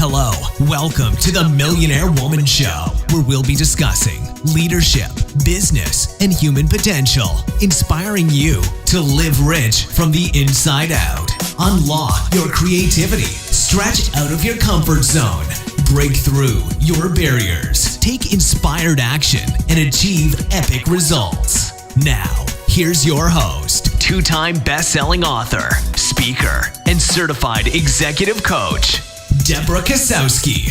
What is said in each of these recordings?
Hello, welcome to the Millionaire Woman Show, where we'll be discussing leadership, business, and human potential, inspiring you to live rich from the inside out. Unlock your creativity, stretch out of your comfort zone, break through your barriers, take inspired action, and achieve epic results. Now, here's your host, two-time best-selling author, speaker, and certified executive coach, Debra Kasowski.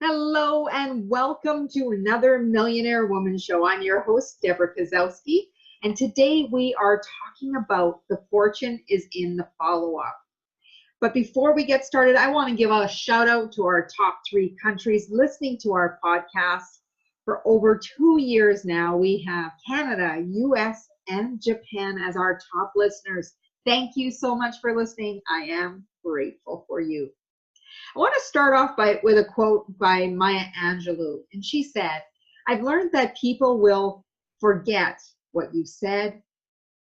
Hello and welcome to another Millionaire Woman Show. I'm your host, Debra Kasowski, and today we are talking about the fortune is in the follow-up. But before we get started, I want to give a shout out to our top 3 countries listening to our podcast. For over 2 years now, we have Canada, US, and Japan as our top listeners. Thank you so much for listening. I am grateful for you. I want to start off with a quote by Maya Angelou, and she said, "I've learned that people will forget what you said,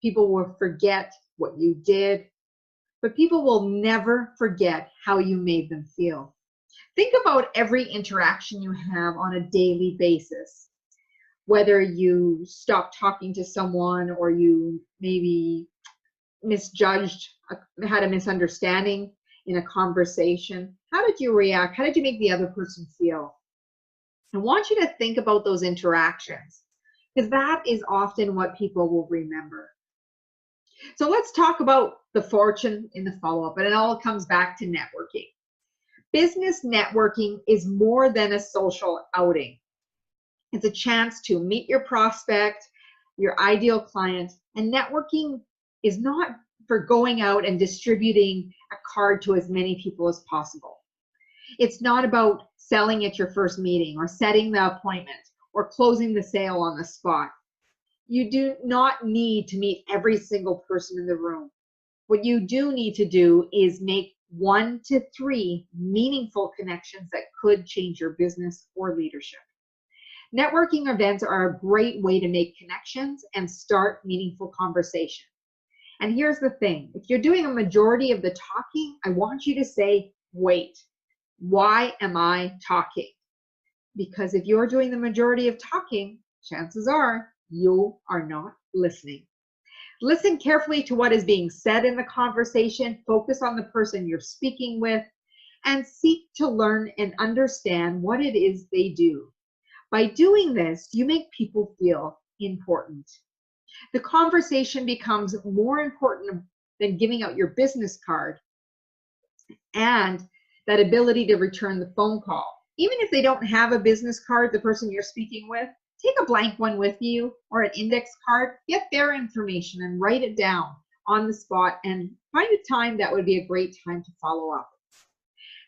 people will forget what you did, but people will never forget how you made them feel." Think about every interaction you have on a daily basis, whether you stop talking to someone or you maybe misjudged, had a misunderstanding in a conversation. How did you react? How did you make the other person feel? I want you to think about those interactions because that is often what people will remember. So let's talk about the fortune in the follow-up, and it all comes back to networking. Business networking is more than a social outing. It's a chance to meet your prospect, your ideal client, and networking is not for going out and distributing a card to as many people as possible. It's not about selling at your first meeting or setting the appointment or closing the sale on the spot. You do not need to meet every single person in the room. What you do need to do is make 1 to 3 meaningful connections that could change your business or leadership. Networking events are a great way to make connections and start meaningful conversation. And here's the thing, if you're doing a majority of the talking, I want you to say, wait, why am I talking? Because if you're doing the majority of talking, chances are you are not listening. Listen carefully to what is being said in the conversation, focus on the person you're speaking with, and seek to learn and understand what it is they do. By doing this, you make people feel important. The conversation becomes more important than giving out your business card and that ability to return the phone call. Even if they don't have a business card, the person you're speaking with, take a blank one with you or an index card, get their information and write it down on the spot and find a time that would be a great time to follow up.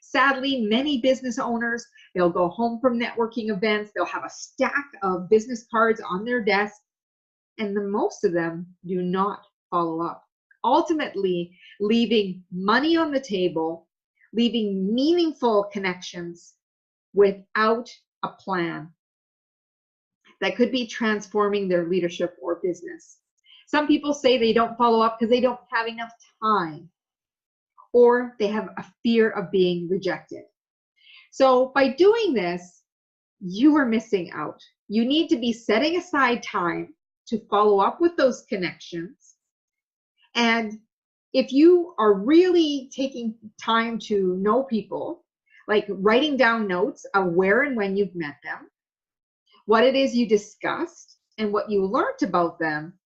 Sadly, many business owners, they'll go home from networking events, they'll have a stack of business cards on their desk, and most of them do not follow up. Ultimately, leaving money on the table, leaving meaningful connections without a plan that could be transforming their leadership or business. Some people say they don't follow up because they don't have enough time or they have a fear of being rejected. So by doing this, you are missing out. You need to be setting aside time to follow up with those connections. And if you are really taking time to know people, like writing down notes of where and when you've met them, what it is you discussed, and what you learned about them,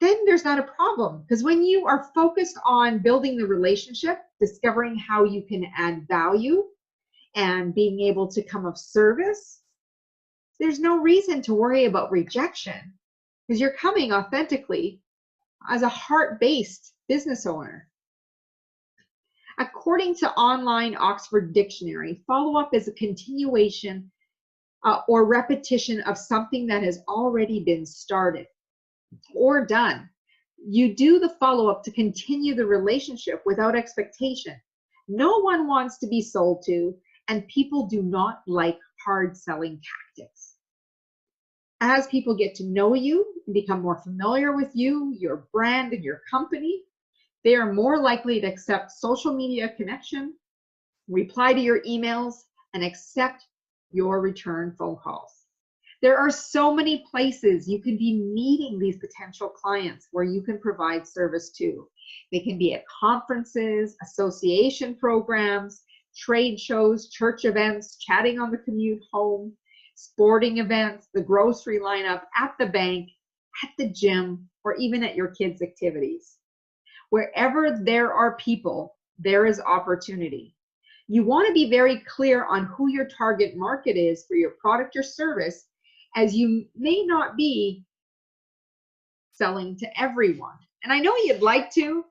then there's not a problem. Because when you are focused on building the relationship, discovering how you can add value, and being able to come of service, there's no reason to worry about rejection because you're coming authentically as a heart-based business owner. According to online Oxford Dictionary, follow-up is a continuation or repetition of something that has already been started or done. You do the follow-up to continue the relationship without expectation. No one wants to be sold to, and people do not like hard selling tactics. As people get to know you and become more familiar with you, your brand, and your company, they are more likely to accept social media connection, reply to your emails, and accept your return phone calls. There are so many places you can be meeting these potential clients where you can provide service to. They can be at conferences, association programs, trade shows, church events, chatting on the commute home, sporting events, the grocery lineup, at the bank, at the gym, or even at your kids' activities. Wherever there are people, there is opportunity. You want to be very clear on who your target market is for your product or service, as you may not be selling to everyone. And I know you'd like to,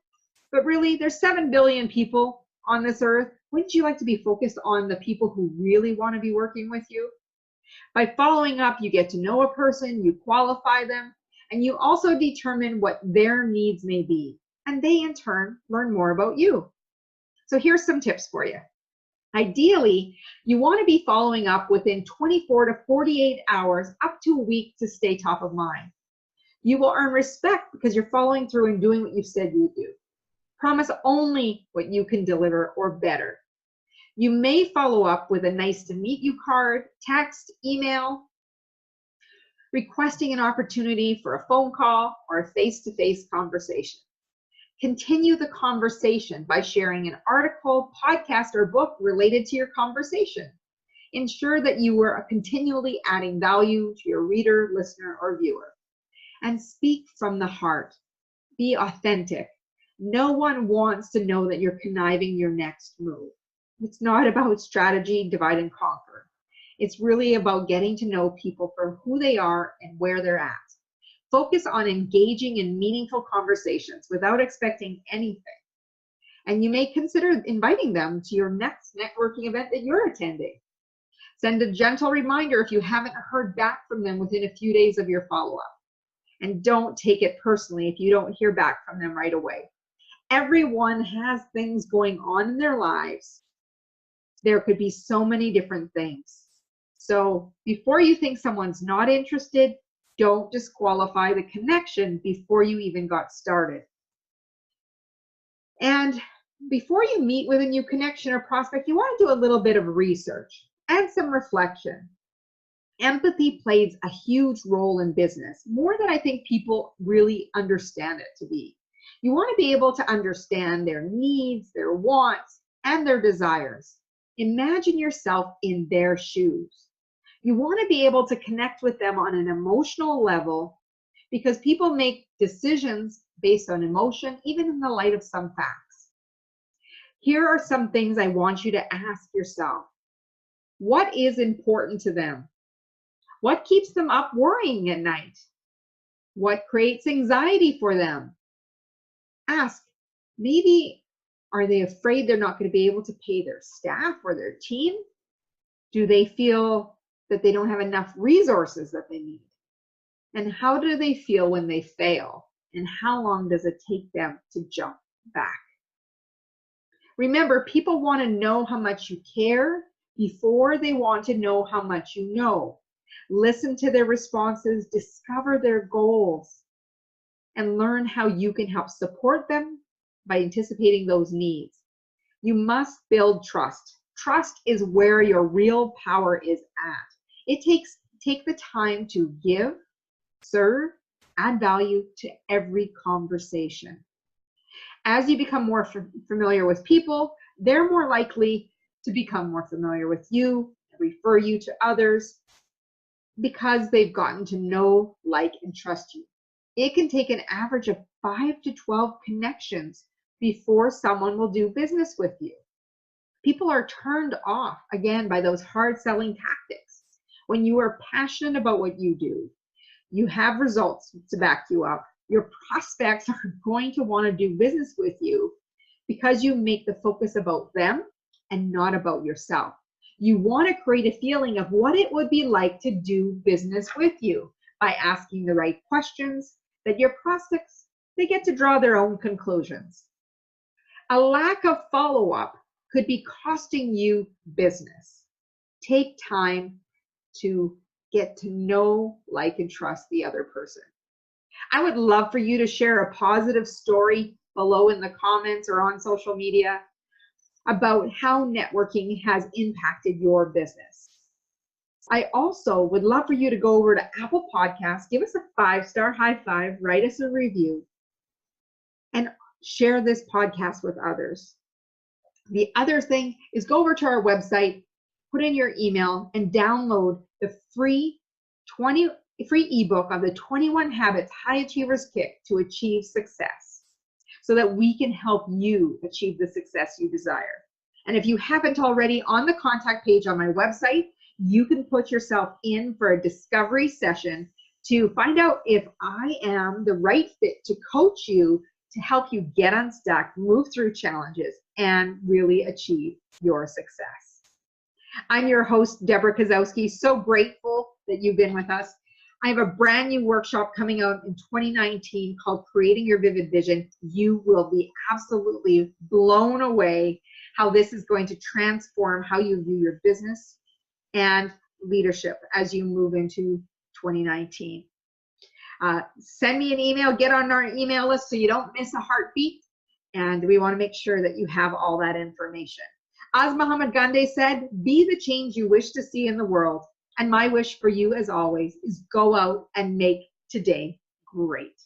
but really there's 7 billion people on this earth. Wouldn't you like to be focused on the people who really want to be working with you? By following up, you get to know a person, you qualify them, and you also determine what their needs may be. And they in turn learn more about you. So here's some tips for you. Ideally, you want to be following up within 24 to 48 hours, up to a week, to stay top of mind. You will earn respect because you're following through and doing what you said you would do. Promise only what you can deliver or better. You may follow up with a nice to meet you card, text, email, requesting an opportunity for a phone call or a face-to-face conversation. Continue the conversation by sharing an article, podcast, or book related to your conversation. Ensure that you are continually adding value to your reader, listener, or viewer. And speak from the heart. Be authentic. No one wants to know that you're conniving your next move. It's not about strategy, divide and conquer. It's really about getting to know people for who they are and where they're at. Focus on engaging in meaningful conversations without expecting anything. And you may consider inviting them to your next networking event that you're attending. Send a gentle reminder if you haven't heard back from them within a few days of your follow-up. And don't take it personally if you don't hear back from them right away. Everyone has things going on in their lives. There could be so many different things. So before you think someone's not interested, don't disqualify the connection before you even got started. And before you meet with a new connection or prospect, you want to do a little bit of research and some reflection. Empathy plays a huge role in business, more than I think people really understand it to be. You want to be able to understand their needs, their wants, and their desires. Imagine yourself in their shoes. You want to be able to connect with them on an emotional level, because people make decisions based on emotion, even in the light of some facts. Here are some things I want you to ask yourself. What is important to them? What keeps them up worrying at night? What creates anxiety for them? Ask, maybe are they afraid they're not going to be able to pay their staff or their team? Do they feel that they don't have enough resources that they need? And how do they feel when they fail? And how long does it take them to jump back? Remember, people want to know how much you care before they want to know how much you know. Listen to their responses, discover their goals, and learn how you can help support them by anticipating those needs. You must build trust. Trust is where your real power is at. Take the time to give, serve, add value to every conversation. As you become more familiar with people, they're more likely to become more familiar with you, refer you to others, because they've gotten to know, like, and trust you. It can take an average of 5 to 12 connections before someone will do business with you. People are turned off, again, by those hard selling tactics. When you are passionate about what you do, you have results to back you up, your prospects are going to want to do business with you because you make the focus about them and not about yourself. You want to create a feeling of what it would be like to do business with you by asking the right questions that your prospects, they get to draw their own conclusions. A lack of follow-up could be costing you business. Take time to get to know, like, and trust the other person. I would love for you to share a positive story below in the comments or on social media about how networking has impacted your business. I also would love for you to go over to Apple Podcasts, give us a 5-star high five, write us a review, and share this podcast with others. The other thing is go over to our website, put in your email, and download the free ebook of the 21 Habits High Achievers Kick to Achieve Success, so that we can help you achieve the success you desire. And if you haven't already, on the contact page on my website, you can put yourself in for a discovery session to find out if I am the right fit to coach you to help you get unstuck, move through challenges, and really achieve your success. I'm your host, Debra Kasowski. So grateful that you've been with us. I have a brand new workshop coming out in 2019 called Creating Your Vivid Vision. You will be absolutely blown away how this is going to transform how you view your business and leadership as you move into 2019. Send me an email, get on our email list so you don't miss a heartbeat. And we want to make sure that you have all that information. As Muhammad Gandhi said, be the change you wish to see in the world. And my wish for you, as always, is go out and make today great.